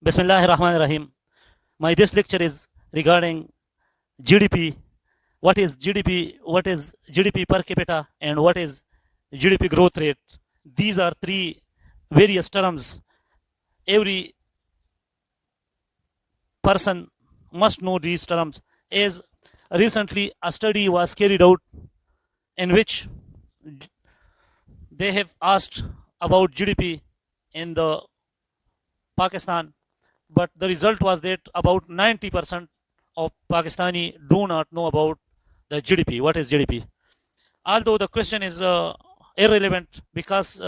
Bismillahirrahmanirrahim. This lecture is regarding GDP. What is GDP? What is GDP per capita? And what is GDP growth rate? These are three various terms. Every person must know these terms. As recently a study was carried out in which they have asked about GDP in the Pakistan, but the result was that about 90% of Pakistani do not know about the GDP. What is GDP? Although the question is irrelevant because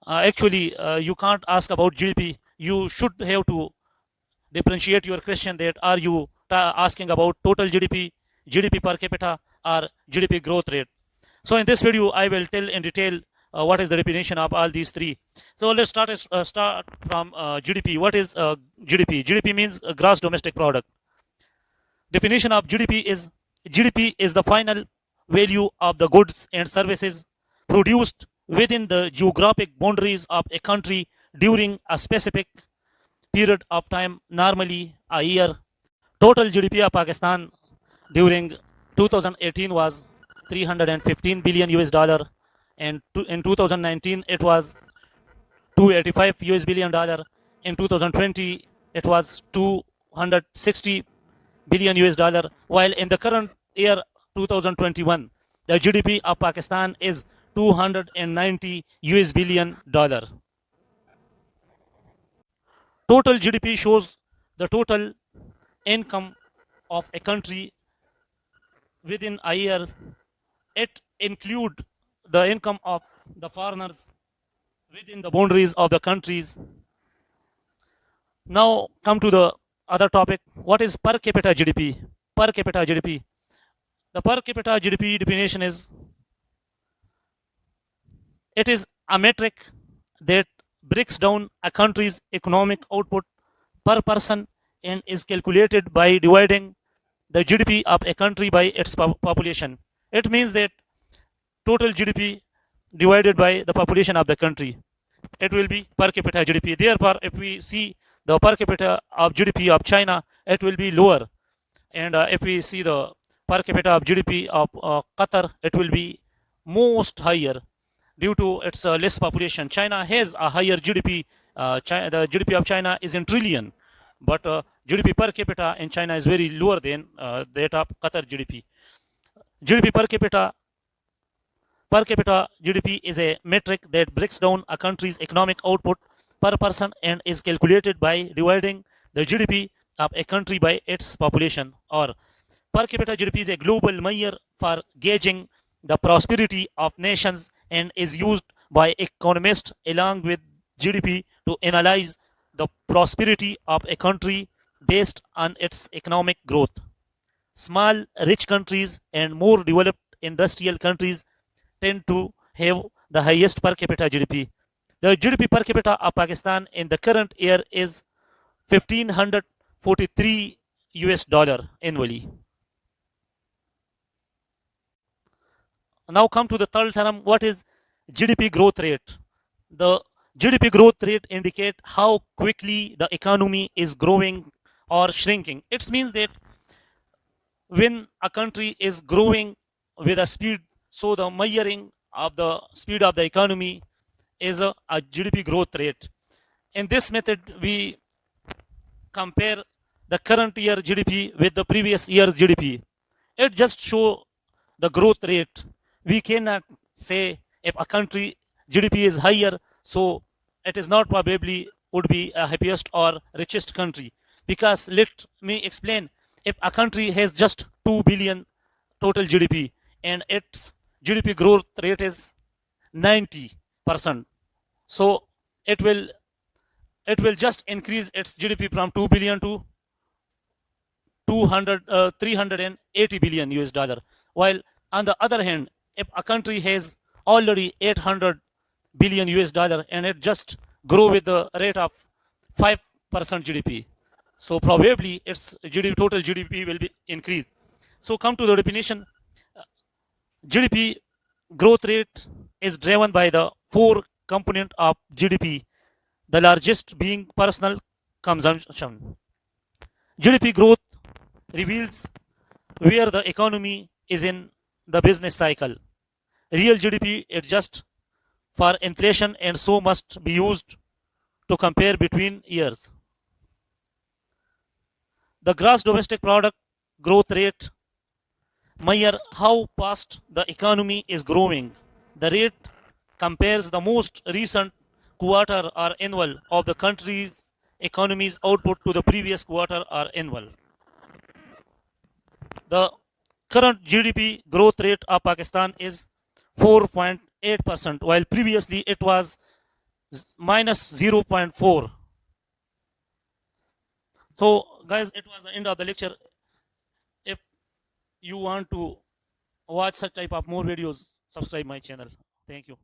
actually you can't ask about GDP. You should have to differentiate your question that are you asking about total GDP, GDP per capita, or GDP growth rate. So in this video, I will tell in detail what is the definition of all these three. So let's start from GDP. What is GDP? GDP means gross domestic product. Definition of GDP is the final value of the goods and services produced within the geographic boundaries of a country during a specific period of time, normally a year. Total GDP of Pakistan during 2018 was 315 billion US dollar, and in 2019 it was 285 US billion dollar. In 2020 it was 260 billion US dollar, while in the current year 2021 the GDP of Pakistan is 290 US billion dollar. Total GDP shows the total income of a country within a year. It include the income of the foreigners within the boundaries of the countries. Now come to the other topic. What is per capita GDP? Per capita GDP. The per capita GDP definition is it is a metric that breaks down a country's economic output per person and is calculated by dividing the GDP of a country by its population. It means that total GDP divided by the population of the country, it will be per capita GDP. Therefore, if we see the per capita of GDP of China, it will be lower. And if we see the per capita of GDP of Qatar, it will be most higher due to its less population. China has a higher GDP. The GDP of China is in trillion, but GDP per capita in China is very lower than that of Qatar GDP. GDP per capita GDP is a metric that breaks down a country's economic output per person and is calculated by dividing the GDP of a country by its population. Or per capita GDP is a global measure for gauging the prosperity of nations and is used by economists along with GDP to analyze the prosperity of a country based on its economic growth. Small, rich countries and more developed industrial countries tend to have the highest per capita GDP. The GDP per capita of Pakistan in the current year is 1543 US dollar annually. Now come to the third term. What is GDP growth rate? The GDP growth rate indicate how quickly the economy is growing or shrinking. It means that when a country is growing with a speed, so the measuring of the speed of the economy is a GDP growth rate. In this method, we compare the current year GDP with the previous year's GDP. It just show the growth rate. We cannot say if a country GDP is higher, so it is not probably would be a happiest or richest country. Because let me explain. If a country has just 2 billion total GDP and its GDP growth rate is 90%, so it will just increase its GDP from 2 billion to 380 billion US dollar. While on the other hand, if a country has already 800 billion US dollar and it just grow with the rate of 5% GDP, so probably its GDP, total GDP will be increased. So come to the definition. GDP growth rate is driven by the four component of GDP, the largest being personal consumption. GDP growth reveals where the economy is in the business cycle. Real GDP adjusts for inflation and so must be used to compare between years. The gross domestic product growth rate measure how fast the economy is growing. The rate compares the most recent quarter or annual of the country's economy's output to the previous quarter or annual. The current GDP growth rate of Pakistan is 4.8%, while previously it was minus 0.4. So, guys, it was the end of the lecture. If you want to watch such type of more videos, subscribe my channel. Thank you.